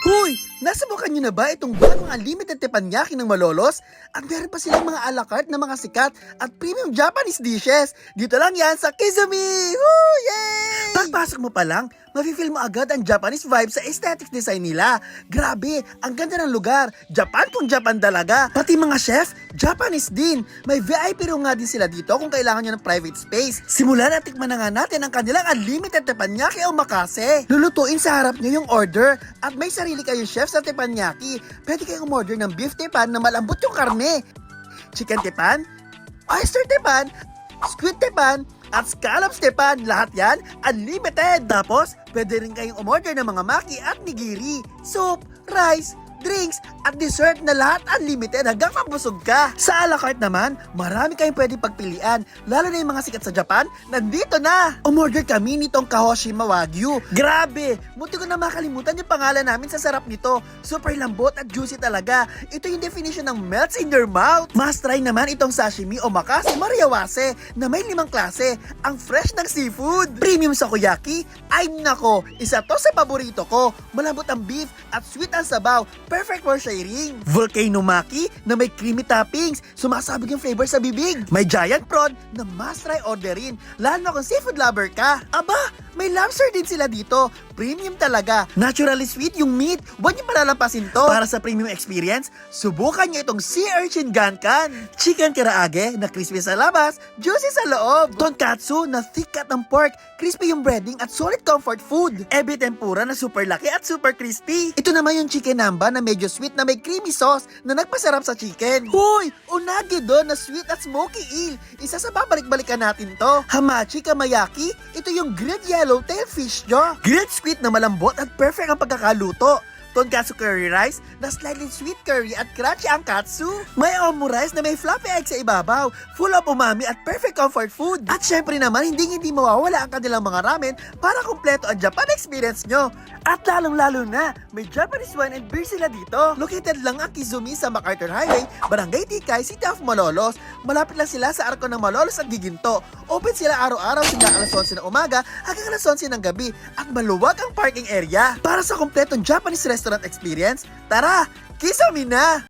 Huy! Nasubukan nyo na ba itong bagong unlimited teppanyaki ng Malolos? At meron pa silang mga a la carte na mga sikat at premium Japanese dishes. Dito lang yan sa Kizumi! Woo! Yay! Pagpasok mo pa lang, mafe-feel mo agad ang Japanese vibe sa aesthetic design nila. Grabe, ang ganda ng lugar. Japan kung Japan talaga. Pati mga chef, Japanese din. May VIP room nga din sila dito kung kailangan nyo ng private space. Simulan at tikman na nga natin ang kanilang unlimited teppanyaki o makase. Lulutuin sa harap nyo yung order at may sarili kayong chef sa teppanyaki. Pwede kayong umorder ng beef teppan na malambot yung karne, chicken teppan, oyster teppan, squid teppan, at scallops teppan. Lahat yan, unlimited! Tapos, pwede rin kayong umorder ng mga maki at nigiri, soup, rice, drinks, at dessert na lahat unlimited hanggang mabusog ka. Sa a la carte naman, marami kayong pwedeng pagpilian, lalo na yung mga sikat sa Japan, nandito na! Umorder kami nitong Kahoshima Wagyu. Grabe! Munti ko na makalimutan yung pangalan namin sa sarap nito. Super lambot at juicy talaga. Ito yung definition ng melts in your mouth. Must try naman itong sashimi o makase mariawase na may 5 klase. Ang fresh ng seafood. Premium takoyaki, ay nako, isa to sa paborito ko. Malambot ang beef at sweet ang sabaw. Perfect for sharing. Volcano Maki na may creamy toppings. Sumasabog yung flavor sa bibig. May giant prawn na must try orderin. Lalo na kung seafood lover ka. Aba, may lobster din sila dito. Premium talaga. Naturally sweet yung meat. Huwag niyo palalampasin to. Para sa premium experience, subukan niyo itong sea urchin gankan. Chicken karaage na crispy sa labas, juicy sa loob. Tonkatsu na thick cut ng pork, crispy yung breading at solid comfort food. Ebi tempura na super laki at super crispy. Ito naman yung chicken namba na medyo sweet na may creamy sauce na nagpasarap sa chicken. Hoy! Unagi doon na sweet at smoky eel. Isa sa babalik-balikan natin to. Hamachi kamayaki, ito yung grilled yellowtail fish jaw. Grilled squid na malambot at perfect ang pagkakaluto. Tonkatsu curry rice na slightly sweet curry at crunchy ang katsu. May omu rice na may fluffy egg sa ibabaw, full of umami at perfect comfort food. At syempre naman, hindi mawawala ang kanilang mga ramen para kumpleto ang Japan experience nyo. At lalong-lalo na, may Japanese wine and beer sila dito. Located lang ang Kizumi sa MacArthur Highway, Barangay Tikay, City of Malolos. Malapit lang sila sa Arko ng Malolos at Giginto. Open sila araw-araw simula alas 11 ng umaga hanggang alas 11 ng gabi. At maluwag ang parking area. Para sa kumpletong Japanese restaurant experience, tara, Kizumi na!